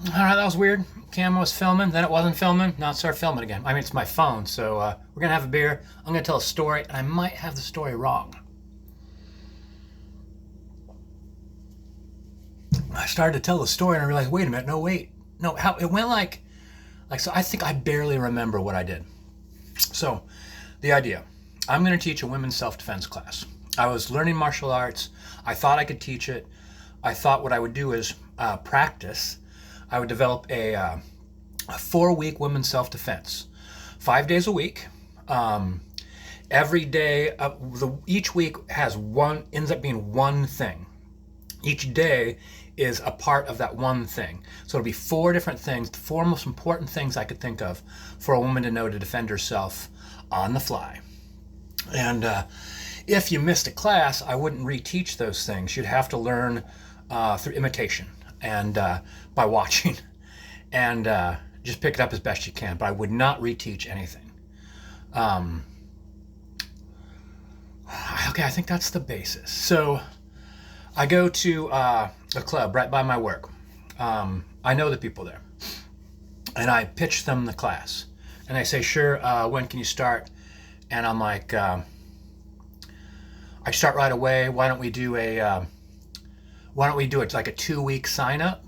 All right, that was weird. Camera was filming, then it wasn't filming. Now it started filming again. I mean, it's my phone, so we're gonna have a beer. I'm gonna tell a story, and I might have the story wrong. I started to tell the story, and I realized, wait a minute, no, wait, no, how it went like so. I think I barely remember what I did. So, the idea: I'm gonna teach a women's self-defense class. I was learning martial arts. I thought I could teach it. I thought what I would do is practice. I would develop a 4-week women's self-defense, 5 days a week. Every day, each week ends up being one thing. Each day is a part of that one thing. So it'll be 4 different things, the 4 most important things I could think of for a woman to know to defend herself on the fly. And if you missed a class, I wouldn't reteach those things. You'd have to learn through imitation and by watching, and just pick it up as best you can. But I would not reteach anything. Okay, I think that's the basis. So I go to a club right by my work. I know the people there, and I pitch them the class, and they say, "Sure, when can you start?" And I'm like, "I start right away. Why don't we do it like a 2-week sign up,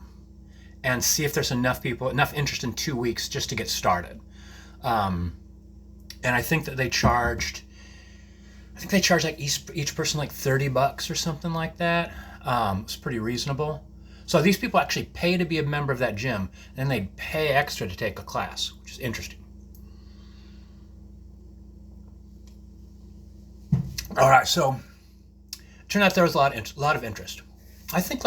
and see if there's enough interest in 2 weeks just to get started." And I think that they charged like each person like $30 or something like that. It's pretty reasonable. So these people actually pay to be a member of that gym, and they pay extra to take a class, which is interesting. All right, so it turned out there was a lot of interest. I think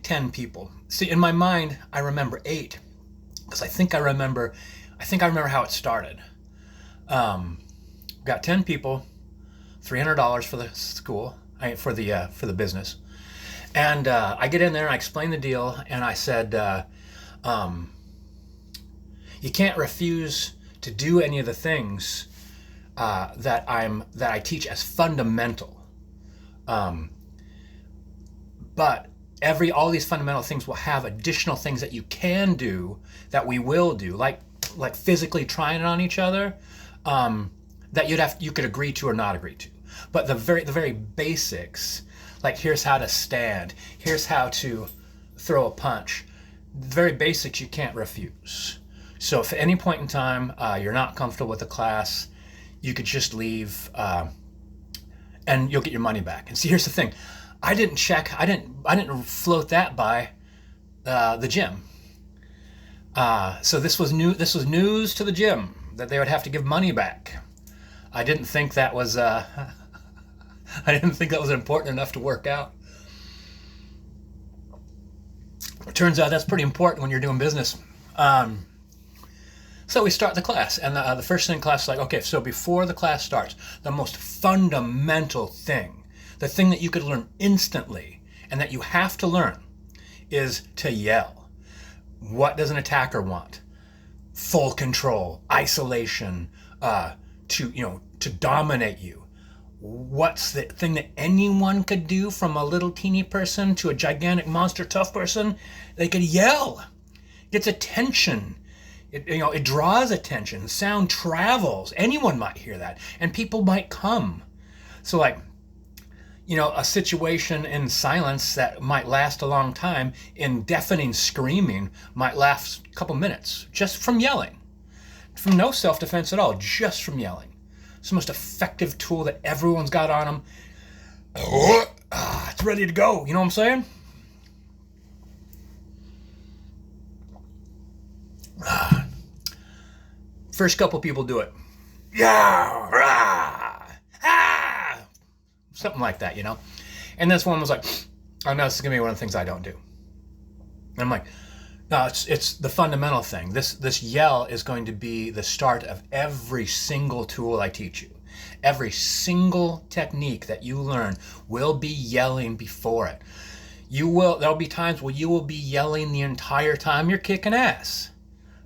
10 people. See, in my mind, I remember 8, because I think I remember how it started. Got 10 people, $300 for the school, for the business, and I get in there and I explain the deal, and I said, you can't refuse to do any of the things that I teach as fundamental. But all these fundamental things will have additional things that you can do, that we will do, like physically trying it on each other, that you could agree to or not agree to. But the very basics, like here's how to stand, here's how to throw a punch, the very basics you can't refuse. So if at any point in time you're not comfortable with the class, you could just leave, and you'll get your money back. And see, here's the thing: I didn't float that by the gym. So this was new. This was news to the gym that they would have to give money back. I didn't think that was important enough to work out. It turns out that's pretty important when you're doing business. So we start the class, and the first thing in class is like, okay, so before the class starts, the most fundamental thing, the thing that you could learn instantly and that you have to learn, is to yell. What does an attacker want? Full control, isolation, to dominate you. What's the thing that anyone could do, from a little teeny person to a gigantic monster tough person? They could yell. Gets attention. It draws attention. Sound travels. Anyone might hear that, and people might come. So a situation in silence that might last a long time, in deafening screaming, might last a couple minutes, just from yelling. From no self-defense at all, just from yelling. It's the most effective tool that everyone's got on them. It's ready to go. You know what I'm saying? First couple people do it. Yeah, rah, ah, something like that, And this one was like, "Oh no, this is gonna be one of the things I don't do." And I'm like, "No, it's the fundamental thing. This yell is going to be the start of every single tool I teach you. Every single technique that you learn will be yelling before it. There'll be times where you will be yelling the entire time you're kicking ass.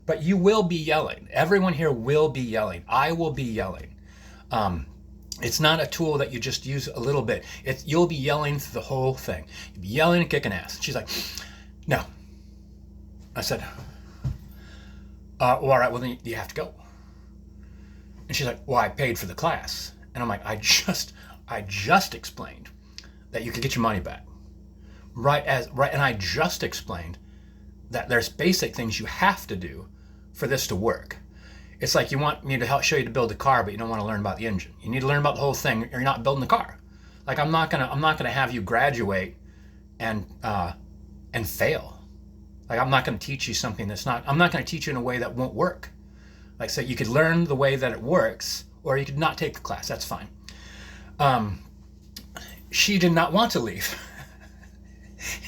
But you will be yelling. Everyone here will be yelling. I will be yelling. It's not a tool that you just use a little bit. You'll be yelling through the whole thing. You'll be yelling and kicking ass." And she's like, "No, I said, well, all right, well, then you have to go. And she's like, well, I paid for the class. And I'm like, I just explained that you could get your money back. Right, and I just explained that there's basic things you have to do for this to work. It's like you want me to help show you to build a car, but you don't want to learn about the engine. You need to learn about the whole thing, or you're not building the car. Like I'm not gonna have you graduate and fail. Like I'm not gonna teach you something I'm not gonna teach you in a way that won't work. Like so you could learn the way that it works, or you could not take the class. That's fine. She did not want to leave.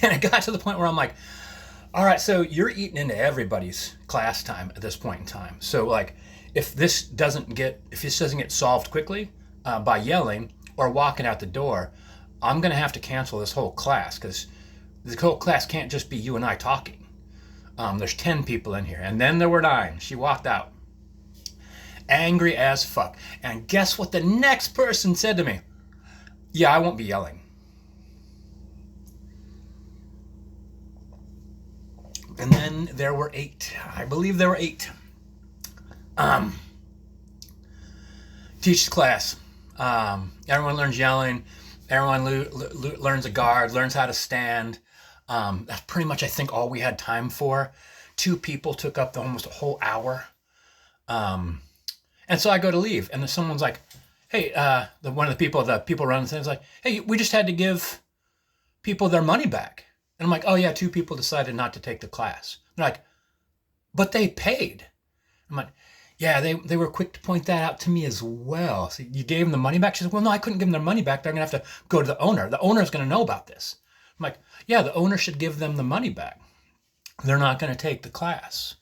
And it got to the point where I'm like, all right, so you're eating into everybody's class time at this point in time. So like, if this doesn't get solved quickly by yelling or walking out the door, I'm gonna have to cancel this whole class because the whole class can't just be you and I talking. There's 10 people in here, and then there were 9. She walked out, angry as fuck. And guess what the next person said to me? Yeah, I won't be yelling. And then there were 8. I believe there were 8. Teach the class. Everyone learns yelling. Everyone learns a guard, learns how to stand. That's pretty much, I think, all we had time for. 2 people took up almost a whole hour. And so I go to leave, and then someone's like, hey, one of the people running the thing is like, hey, we just had to give people their money back. And I'm like, oh yeah, 2 people decided not to take the class. They're like, but they paid. I'm like, yeah, they were quick to point that out to me as well. So you gave them the money back? She said, well, no, I couldn't give them their money back. They're going to have to go to the owner. The owner's going to know about this. I'm like, yeah, the owner should give them the money back. They're not going to take the class.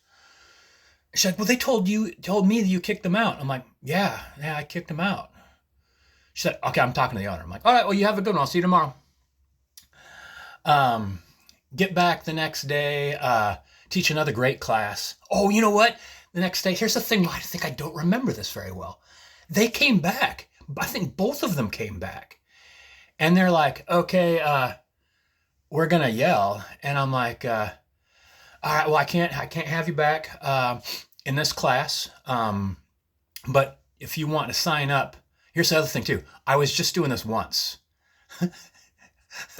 She's like, well, they told me that you kicked them out. I'm like, yeah, I kicked them out. She said, okay, I'm talking to the owner. I'm like, all right, well, you have a good one. I'll see you tomorrow. Get back the next day, teach another great class. Oh, you know what? The next day, here's the thing. I think I don't remember this very well. They came back. I think both of them came back. And they're like, okay, we're going to yell. And I'm like, all right, well, I can't have you back in this class. But if you want to sign up, here's the other thing too. I was just doing this once.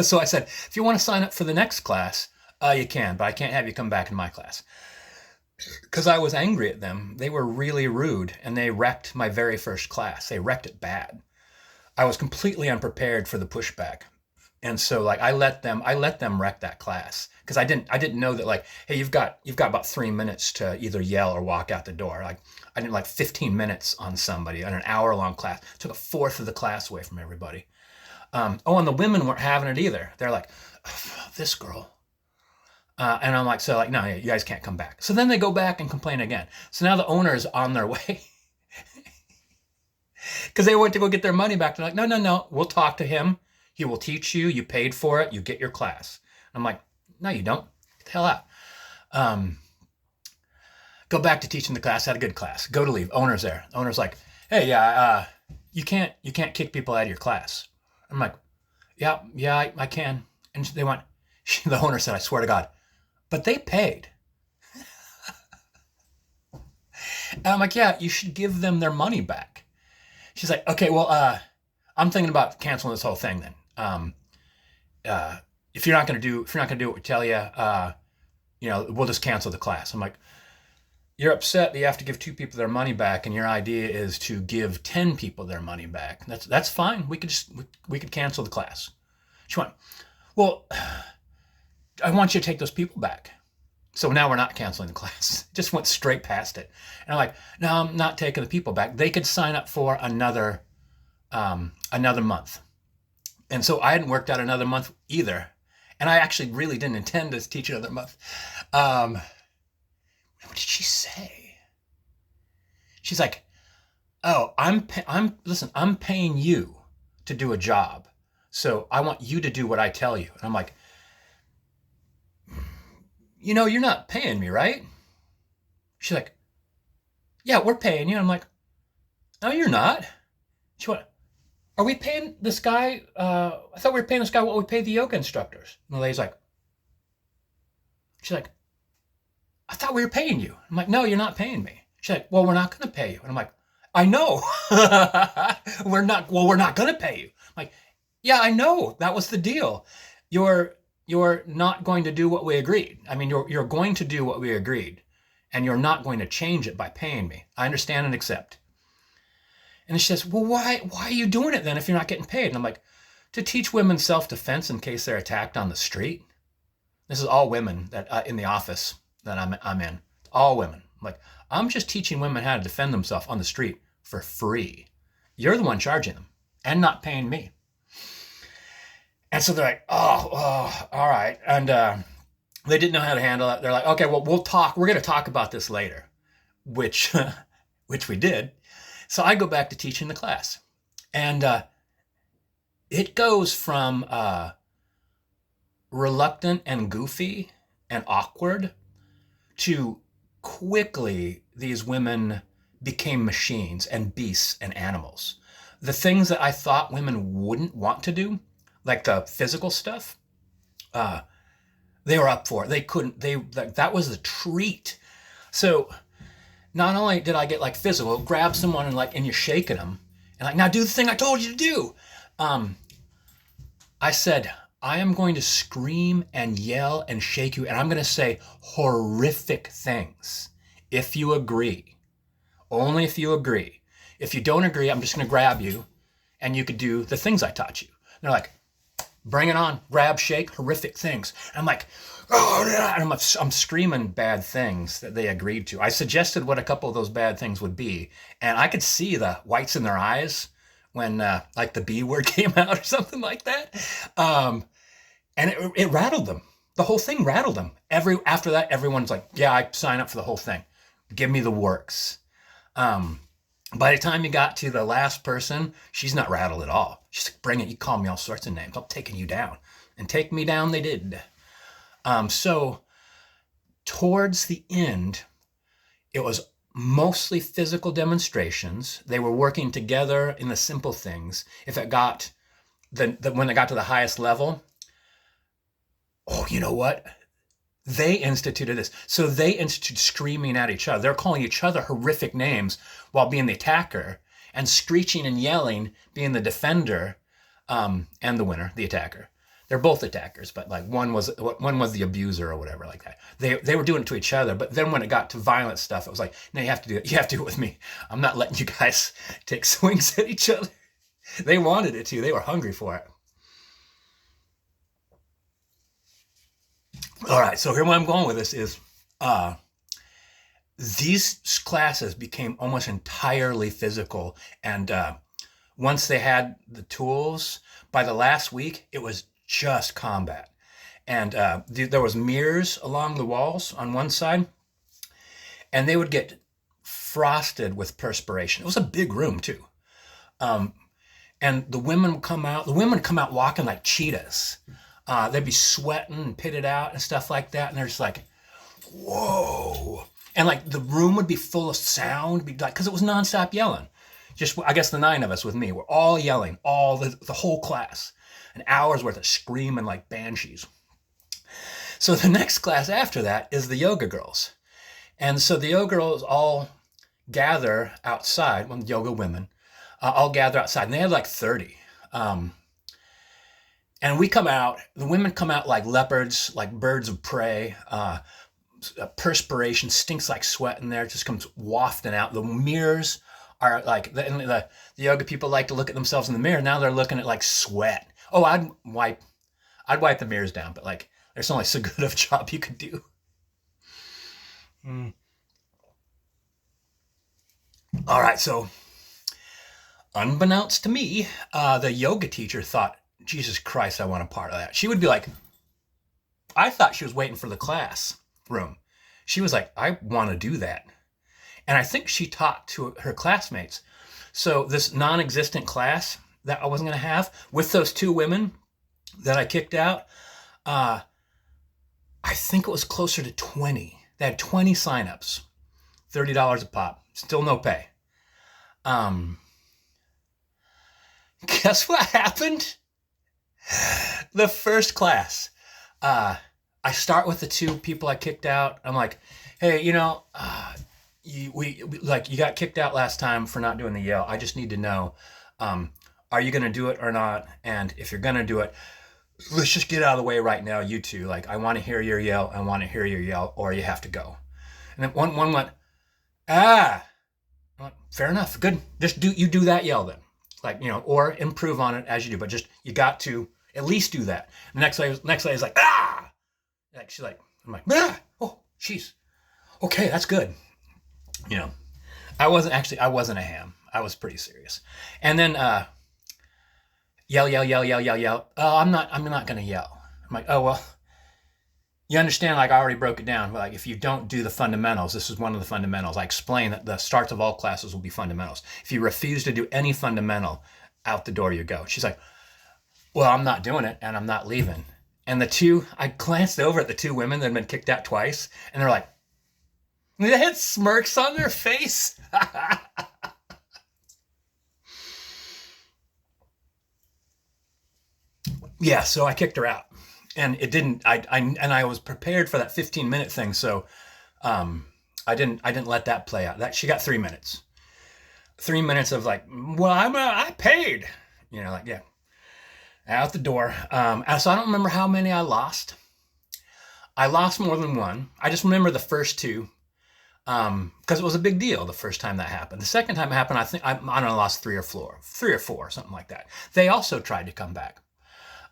So I said, if you want to sign up for the next class, you can, but I can't have you come back in my class. Because I was angry at them. They were really rude, and they wrecked my very first class. They wrecked it bad. I was completely unprepared for the pushback. And so like I let them wreck that class. Because I didn't know that like, hey, you've got about 3 minutes to either yell or walk out the door. Like I did like 15 minutes on somebody on an hour-long class. Took a fourth of the class away from everybody. And the women weren't having it either. They're like, oh, this girl. And I'm like, so like, no, you guys can't come back. So then they go back and complain again. So now the owner is on their way. Because they went to go get their money back. They're like, no, we'll talk to him. He will teach you. You paid for it. You get your class. I'm like, no, you don't. Get the hell out. Go back to teaching the class. Had a good class. Go to leave. Owner's there. Owner's like, hey, you can't kick people out of your class. I'm like, yeah, I can. And they went, the owner said, I swear to God, but they paid. And I'm like, yeah, you should give them their money back. She's like, okay, well, I'm thinking about canceling this whole thing then. If you're not going to do what we tell you, we'll just cancel the class. I'm like, you're upset that you have to give 2 people their money back, and your idea is to give 10 people their money back. That's fine. We could cancel the class. She went, well, I want you to take those people back. So now we're not canceling the class. Just went straight past it. And I'm like, no, I'm not taking the people back. They could sign up for another month. And so I hadn't worked out another month either. And I actually really didn't intend to teach another month. What did she say? She's like, oh, I'm paying you to do a job. So I want you to do what I tell you. And I'm like, you're not paying me, right? She's like, yeah, we're paying you. And I'm like, no, you're not. She went, are we paying this guy? I thought we were paying this guy what we pay the yoga instructors. And the lady's like, she's like, I thought we were paying you. I'm like, no, you're not paying me. She's like, well, we're not going to pay you. And I'm like, I know. We're not going to pay you. I'm like, yeah, I know. That was the deal. You're not going to do what we agreed. I mean, you're going to do what we agreed, and you're not going to change it by paying me. I understand and accept. And she says, well, why are you doing it then if you're not getting paid? And I'm like, to teach women self-defense in case they're attacked on the street. This is all women that in the office that I'm in. All women. I'm like, I'm just teaching women how to defend themselves on the street for free. You're the one charging them and not paying me. And so they're like, oh, all right. And they didn't know how to handle it. They're like, okay, well, we'll talk. We're going to talk about this later, which we did. So I go back to teaching the class. And it goes from reluctant and goofy and awkward to quickly these women became machines and beasts and animals. The things that I thought women wouldn't want to do, like the physical stuff, they were up for it. They couldn't, that was a treat. So not only did I get like physical, grab someone and you're shaking them and like, now do the thing I told you to do. I said, I am going to scream and yell and shake you, and I'm going to say horrific things if you agree. Only if you agree. If you don't agree, I'm just going to grab you, and you could do the things I taught you. And they're like, bring it on, grab, shake, horrific things. And I'm like, oh, yeah. And I'm screaming bad things that they agreed to. I suggested what a couple of those bad things would be, and I could see the whites in their eyes when like the B word came out or something like that. And it rattled them. The whole thing rattled them. After that, everyone's like, yeah, I sign up for the whole thing. Give me the works. By the time you got to the last person, she's not rattled at all. She's like, bring it. You call me all sorts of names. I'm taking you down. And take me down they did. So towards the end, it was mostly physical demonstrations. They were working together in the simple things. If it got when it got to the highest level, oh, you know what? They instituted this. So they instituted screaming at each other. They're calling each other horrific names while being the attacker, and screeching and yelling being the defender, and the winner, the attacker. They're both attackers, but like one was the abuser or whatever like that. They were doing it to each other, but then when it got to violent stuff, it was like, no, you have to do it. You have to do it with me. I'm not letting you guys take swings at each other. They wanted it to. They were hungry for it. All right, so here where I'm going with this is these classes became almost entirely physical, and once they had the tools, by the last week, it was just combat. And there was mirrors along the walls on one side, and they would get frosted with perspiration. It was a big room too. And the women would come out. The women would come out walking like cheetahs. They'd be sweating and pitted out and stuff like that. And they're just like, whoa. And like the room would be full of sound, because it was nonstop yelling. Just, I guess the 9 of us with me were all yelling, all the whole class. An hour's worth of screaming like banshees. So the next class after that is the yoga girls. And so the yoga girls all gather outside, well, yoga women, all gather outside. And they had like 30. And we come out, the women come out like leopards, like birds of prey. Perspiration stinks like sweat in there. It just comes wafting out. The mirrors are like, the yoga people like to look at themselves in the mirror. Now they're looking at like sweat. Oh, I'd wipe the mirrors down, but like, there's only so good of a job you could do. All right, so unbeknownst to me, the yoga teacher thought, Jesus Christ, I want a part of that. She would be like, I thought she was waiting for the class room. She was like, I want to do that. And I think she taught to her classmates. So this non-existent class that I wasn't going to have with those 2 women that I kicked out, I think it was closer to 20. They had 20 signups, $30 a pop, still no pay. Guess what happened? The first class, I I start with the two people I kicked out. I'm like, hey, you got kicked out last time for not doing the yell. I just need to know, um, are you gonna do it or not? And if you're gonna do it, let's just get out of the way right now, you two. Like, I want to hear your yell. I want to hear your yell, or you have to go. And then one went, ah. I'm like, fair enough. Good. Just do that yell then. Like, or improve on it as you do. But just, you got to at least do that. The next lady is like, ah. Like, she's like, I'm like, ah. Oh, jeez. Okay, that's good. I wasn't a ham. I was pretty serious. And then yell, yell, yell, yell, yell, yell. Oh, I'm not gonna yell. I'm like, oh well, you understand, like, I already broke it down. Like, if you don't do the fundamentals, this is one of the fundamentals. I explain that the starts of all classes will be fundamentals. If you refuse to do any fundamental, out the door you go. She's like, well, I'm not doing it and I'm not leaving. And I glanced over at the two women that had been kicked out twice, and they're like, they had smirks on their face. Yeah, so I kicked her out, and it didn't. I was prepared for that 15-minute thing, so I didn't let that play out. That she got 3 minutes, 3 minutes of like, well, I paid, like, yeah, out the door. So I don't remember how many I lost. I lost more than one. I just remember the first two, because it was a big deal the first time that happened. The second time it happened, I think I don't know, lost three or four, something like that. They also tried to come back.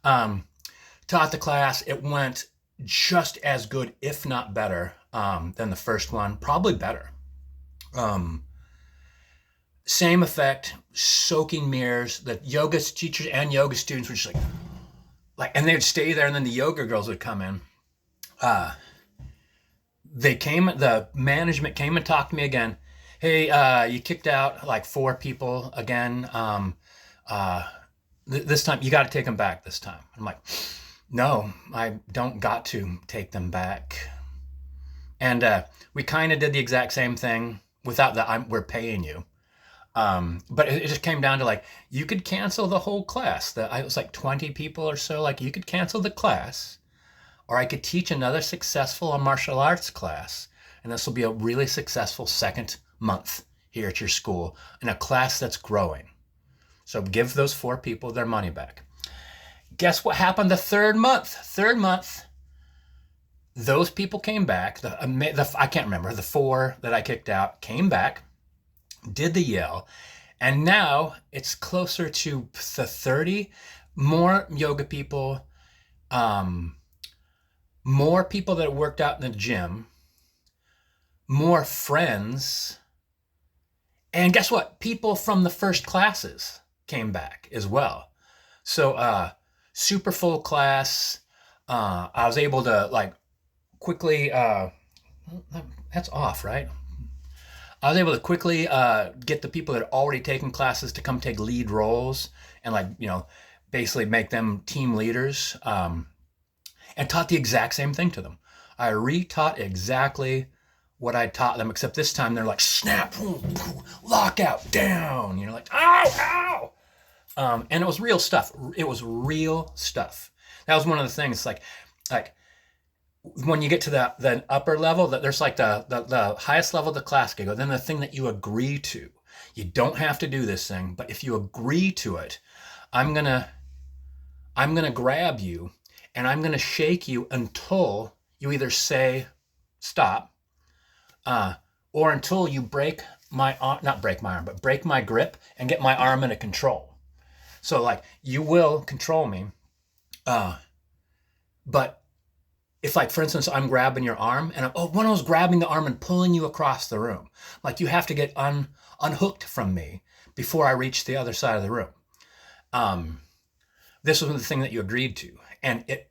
Taught the class. It went just as good, if not better, than the first one. Probably better. Same effect, soaking mirrors. The yoga teachers and yoga students were just like, and they would stay there, and then the yoga girls would come in. The management came and talked to me again. Hey, you kicked out like 4 people again. This time you got to take them back this time. I'm like, no, I don't got to take them back. And we kind of did the exact same thing without the we're paying you. But it just came down to, like, you could cancel the whole class. It was like 20 people or so. Like, you could cancel the class, or I could teach another successful martial arts class. And this will be a really successful second month here at your school in a class that's growing. So give those 4 people their money back. Guess what happened the third month? Third month, those people came back. I can't remember. The 4 that I kicked out came back, did the yell, and now it's closer to the 30. More yoga people, more people that worked out in the gym, more friends, and guess what? People from the first classes came back as well. So super full class. I was able to, like, quickly, that's off, right? I was able to quickly get the people that had already taken classes to come take lead roles and, like, basically make them team leaders, and taught the exact same thing to them. I retaught exactly what I taught them, except this time they're like, snap, lockout, down, like, ow, ow. And it was real stuff. It was real stuff. That was one of the things, like when you get to the upper level, that there's like the highest level of the class can go. Then the thing that you agree to, you don't have to do this thing, but if you agree to it, I'm gonna grab you and I'm gonna shake you until you either say stop, or until you break my arm, not break my arm, but break my grip and get my arm into control. So, like, you will control me, but if, like, for instance, I'm grabbing your arm and when I was grabbing the arm and pulling you across the room, like, you have to get unhooked from me before I reach the other side of the room. This was the thing that you agreed to, and it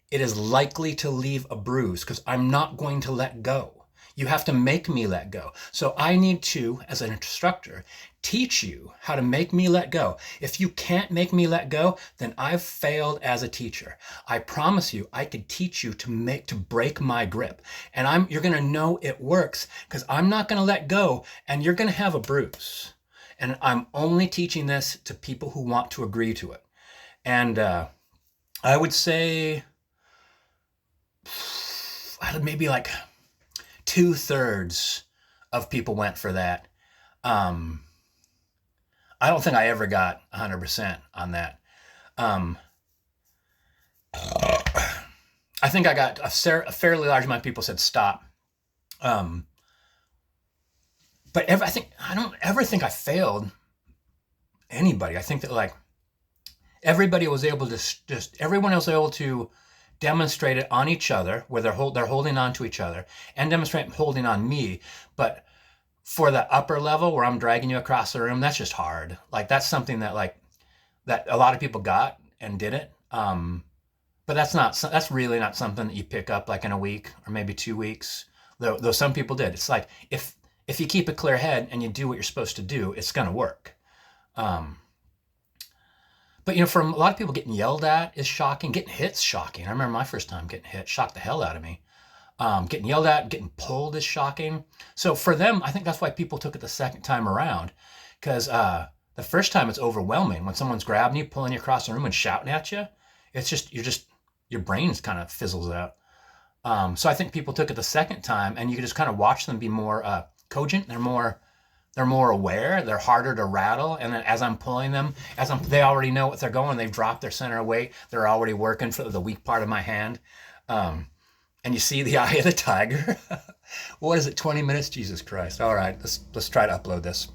is likely to leave a bruise because I'm not going to let go. You have to make me let go. So I need to, as an instructor, teach you how to make me let go. If you can't make me let go, then I've failed as a teacher. I promise you, I could teach you to break my grip. And you're gonna know it works because I'm not gonna let go and you're gonna have a bruise. And I'm only teaching this to people who want to agree to it. And I would say maybe like 2/3 of people went for that. Um, I don't think I ever got 100% on that. Um, I think I got a fairly large amount of people said stop. Um, but I don't ever think I failed anybody. I think that like everybody was able to just everyone was able to demonstrate it on each other, where they're holding on to each other, and demonstrate holding on me. But for the upper level where I'm dragging you across the room, that's just hard. Like that's something that that a lot of people got and did it. But that's really not something that you pick up like in a week or maybe 2 weeks. Though some people did. It's like if you keep a clear head and you do what you're supposed to do, it's gonna work. Um, but for a lot of people, getting yelled at is shocking. Getting hit's shocking. I remember my first time getting hit shocked the hell out of me. Getting yelled at, getting pulled is shocking. So for them, I think that's why people took it the second time around, because the first time it's overwhelming when someone's grabbing you, pulling you across the room, and shouting at you. It's just your brains kind of fizzles out. So I think people took it the second time, and you could just kind of watch them be more cogent. They're more aware. They're harder to rattle. And then as I'm pulling them, they already know what they're going. They've dropped their center of weight. They're already working for the weak part of my hand. And you see the eye of the tiger. What is it? 20 minutes? Jesus Christ! All right, let's try to upload this.